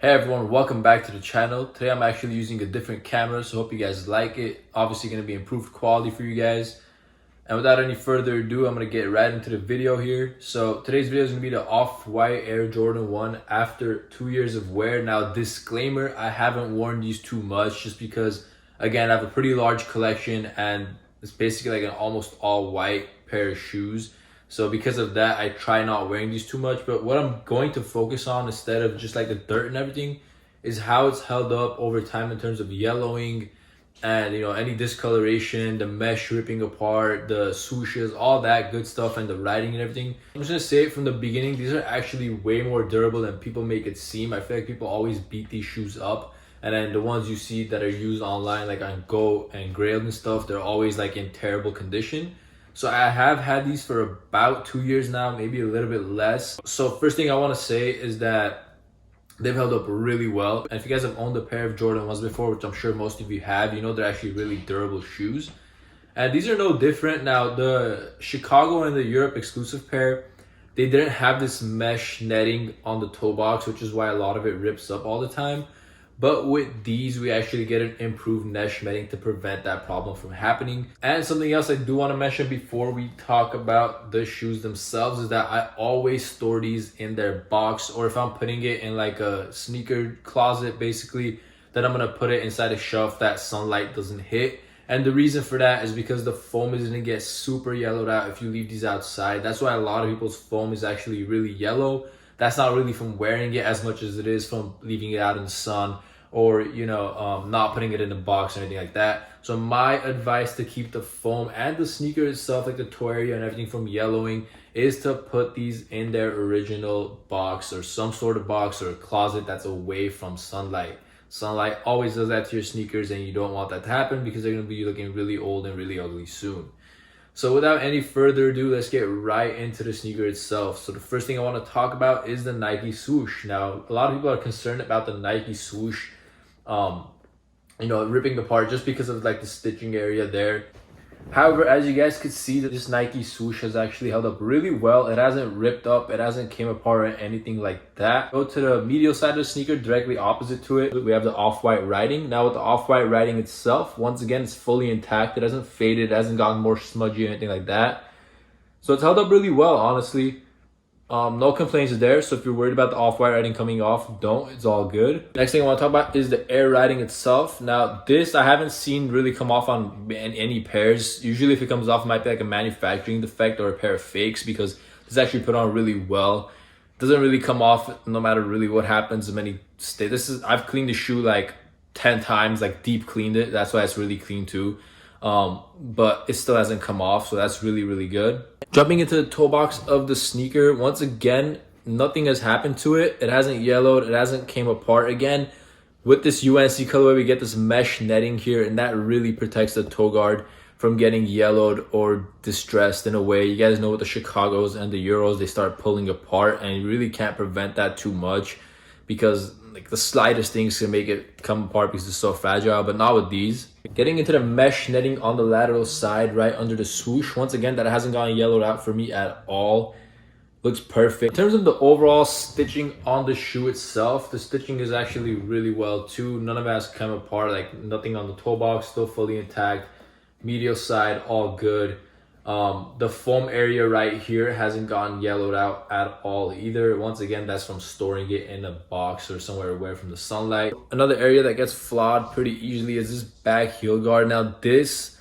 Hey everyone, welcome back to the channel. Today I'm actually using a different camera, so hope you guys like it. Obviously going to be improved quality for you guys. And without any further ado, I'm going to get right into the video here. So today's video is going to be the Off-White Air Jordan 1 after 2 years of wear. Now disclaimer, I haven't worn these too much just because, again, I have a pretty large collection and it's basically like an almost all white pair of shoes. So because of that, I try not wearing these too much. But what I'm going to focus on instead of just like the dirt and everything is how it's held up over time in terms of yellowing and, you know, any discoloration, the mesh ripping apart, the swooshes, all that good stuff, and the writing and everything. I'm just gonna say it from the beginning, these are actually way more durable than people make it seem. I feel like people always beat these shoes up, and then the ones you see that are used online, like on Go and Grailed and stuff, they're always like in terrible condition. So I have had these for about 2 years now, maybe a little bit less. So first thing I want to say is that they've held up really well. And if you guys have owned a pair of Jordan 1s before, which I'm sure most of you have, you know they're actually really durable shoes. And these are no different. Now, the Chicago and the Europe exclusive pair, they didn't have this mesh netting on the toe box, which is why a lot of it rips up all the time. But with these, we actually get an improved mesh netting to prevent that problem from happening. And something else I do want to mention before we talk about the shoes themselves is that I always store these in their box, or if I'm putting it in like a sneaker closet, basically, then I'm going to put it inside a shelf that sunlight doesn't hit. And the reason for that is because the foam is going to get super yellowed out if you leave these outside. That's why a lot of people's foam is actually really yellow. That's not really from wearing it as much as it is from leaving it out in the sun, or not putting it in the box or anything like that. So my advice to keep the foam and the sneaker itself, like the toe area and everything, from yellowing is to put these in their original box or some sort of box or a closet that's away from sunlight. Sunlight always does that to your sneakers, and you don't want that to happen because they're going to be looking really old and really ugly soon. So without any further ado, let's get right into the sneaker itself. So the first thing I want to talk about is the Nike swoosh. Now, a lot of people are concerned about the Nike swoosh ripping apart just because of like the stitching area there. However, as you guys could see, this Nike swoosh has actually held up really well. It hasn't ripped up, it hasn't came apart or anything like that. Go to the medial side of the sneaker, directly opposite to it, we have the off-white writing. Now with the off-white writing itself, once again, it's fully intact. It hasn't faded, it hasn't gotten more smudgy or anything like that. So it's held up really well, honestly. No complaints there. So if you're worried about the off-white writing coming off, don't. It's all good. Next thing I want to talk about is the air writing itself. Now this I haven't seen really come off on any pairs. Usually if it comes off, it might be like a manufacturing defect or a pair of fakes, because this actually put on really well. It doesn't really come off no matter really what happens. I've cleaned the shoe like 10 times, like deep cleaned it. That's why it's really clean too. But it still hasn't come off, so that's really, really good. Jumping into the toe box of the sneaker, once again, nothing has happened to it. It hasn't yellowed, it hasn't came apart. Again, with this UNC colorway, we get this mesh netting here, and that really protects the toe guard from getting yellowed or distressed in a way. You guys know with the Chicagos and the Euros, they start pulling apart, and you really can't prevent that too much because like the slightest things can make it come apart because it's so fragile, but not with these. Getting into the mesh netting on the lateral side right under the swoosh, once again, that hasn't gotten yellowed out for me at all. Looks perfect. In terms of the overall stitching on the shoe itself, the stitching is actually really well too. None of it has come apart, like nothing on the toe box, still fully intact. Medial side, all good. The foam area right here hasn't gotten yellowed out at all either. Once again, that's from storing it in a box or somewhere away from the sunlight. Another area that gets flawed pretty easily is this back heel guard. Now this,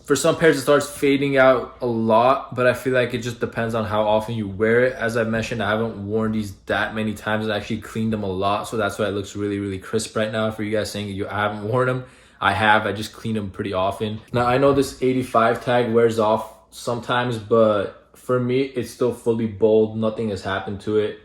for some pairs, it starts fading out a lot, but I feel like it just depends on how often you wear it. As I mentioned, I haven't worn these that many times. I actually cleaned them a lot, so that's why it looks really, really crisp right now. For you guys saying I haven't worn them, I have. I just clean them pretty often. Now, I know this 85 tag wears off sometimes, but for me, it's still fully bold. Nothing has happened to it.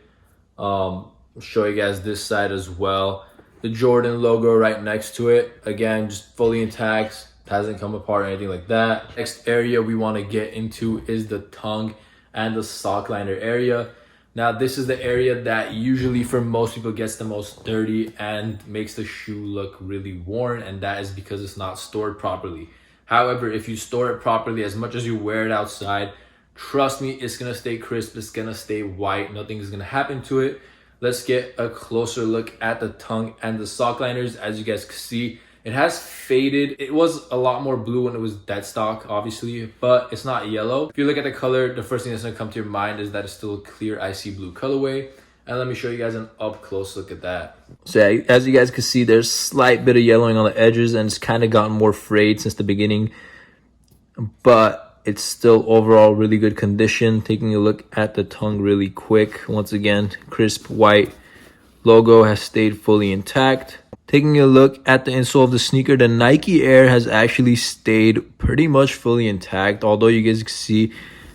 I'll show you guys this side as well. The Jordan logo right next to it. Again, just fully intact. Hasn't come apart or anything like that. Next area we want to get into is the tongue and the sock liner area. Now this is the area that usually for most people gets the most dirty and makes the shoe look really worn, and that is because it's not stored properly. However, if you store it properly, as much as you wear it outside, trust me, it's gonna stay crisp, it's gonna stay white, nothing is gonna happen to it. let's get a closer look at the tongue and the sock liners. As you guys can see, it has faded. It was a lot more blue when it was dead stock, obviously, but it's not yellow. If you look at the color, the first thing that's gonna come to your mind is that it's still a clear icy blue colorway. And let me show you guys an up close look at that. So yeah, as you guys can see, there's slight bit of yellowing on the edges, and it's kind of gotten more frayed since the beginning, but it's still overall really good condition. Taking a look at the tongue really quick. Once again, crisp white logo has stayed fully intact. Taking a look at the insole of the sneaker, the Nike Air has actually stayed pretty much fully intact, although you guys can see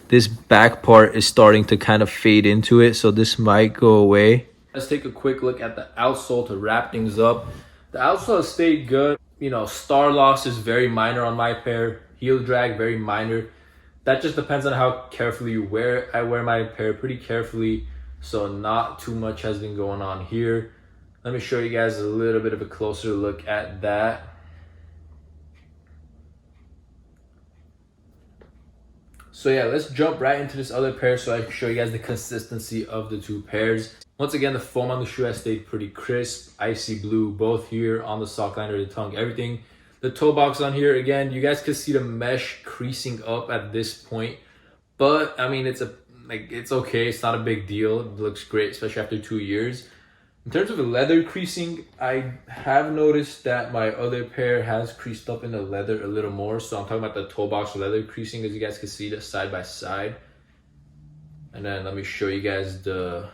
this back part is starting to kind of fade into it, so this might go away. Let's take a quick look at the outsole to wrap things up. The outsole has stayed good. You know, star loss is very minor on my pair. Heel drag, very minor. That just depends on how carefully you wear it. I wear my pair pretty carefully, so not too much has been going on here. Let me show you guys a little bit of a closer look at that. So yeah, let's jump right into this other pair so I can show you guys the consistency of the two pairs. Once again, the foam on the shoe has stayed pretty crisp, icy blue, both here on the sock liner, the tongue, everything. The toe box on here, again, you guys can see the mesh creasing up at this point, but I mean, it's okay. It's not a big deal. It looks great, especially after 2 years. In terms of the leather creasing, I have noticed that my other pair has creased up in the leather a little more. So I'm talking about the toe box leather creasing, as you guys can see, the side by side. And then let me show you guys the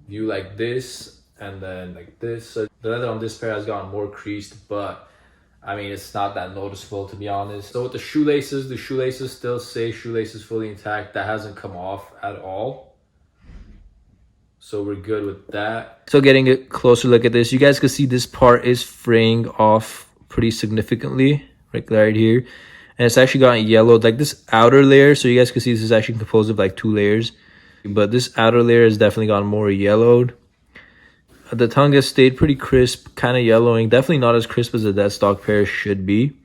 view like this and then like this. So the leather on this pair has gotten more creased, but I mean, it's not that noticeable, to be honest. So with the shoelaces still say shoelaces fully intact. That hasn't come off at all. So we're good with that. So getting a closer look at this, you guys can see this part is fraying off pretty significantly, right here. And it's actually gotten yellowed, like this outer layer. So you guys can see this is actually composed of like 2 layers. But this outer layer has definitely gotten more yellowed. The tongue has stayed pretty crisp, kind of yellowing. Definitely not as crisp as a dead stock pair should be.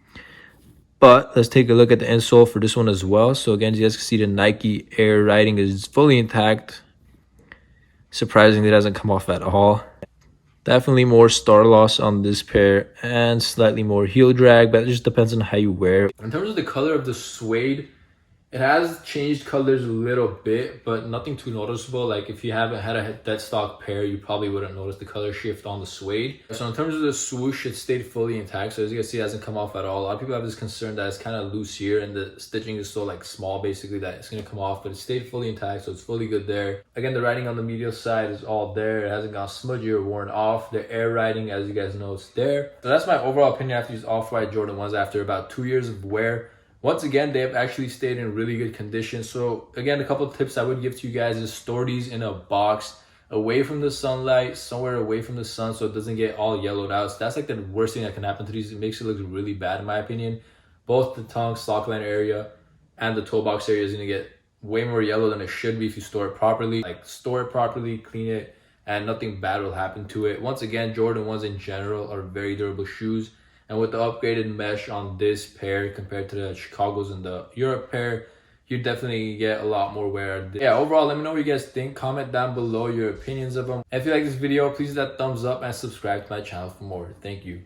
But let's take a look at the insole for this one as well. So again, you guys can see the Nike Air writing is fully intact. Surprisingly, it hasn't come off at all. Definitely more star loss on this pair and slightly more heel drag, but it just depends on how you wear it. In terms of the color of the suede, it has changed colors a little bit, but nothing too noticeable. Like if you haven't had a dead stock pair, you probably wouldn't notice the color shift on the suede. So in terms of the swoosh, it stayed fully intact. So as you can see, it hasn't come off at all. A lot of people have this concern that it's kind of loose here and the stitching is so like small basically that it's going to come off, but it stayed fully intact. So it's fully good there. Again, the writing on the medial side is all there. It hasn't gone smudgy or worn off. The air writing, as you guys know, is there. So that's my overall opinion after these off-white Jordan 1s after about 2 years of wear. Once again, they have actually stayed in really good condition. So again, a couple of tips I would give to you guys is store these in a box away from the sunlight, somewhere away from the sun so it doesn't get all yellowed out. So that's like the worst thing that can happen to these. It makes it look really bad in my opinion. Both the tongue, sock liner area, and the toe box area is going to get way more yellow than it should be if you store it properly. Like store it properly, clean it, and nothing bad will happen to it. Once again, Jordan 1s in general are very durable shoes. And with the upgraded mesh on this pair compared to the Chicago's and the Europe pair, you definitely get a lot more wear. Yeah, overall, let me know what you guys think. Comment down below your opinions of them. If you like this video, please hit that thumbs up and subscribe to my channel for more. Thank you.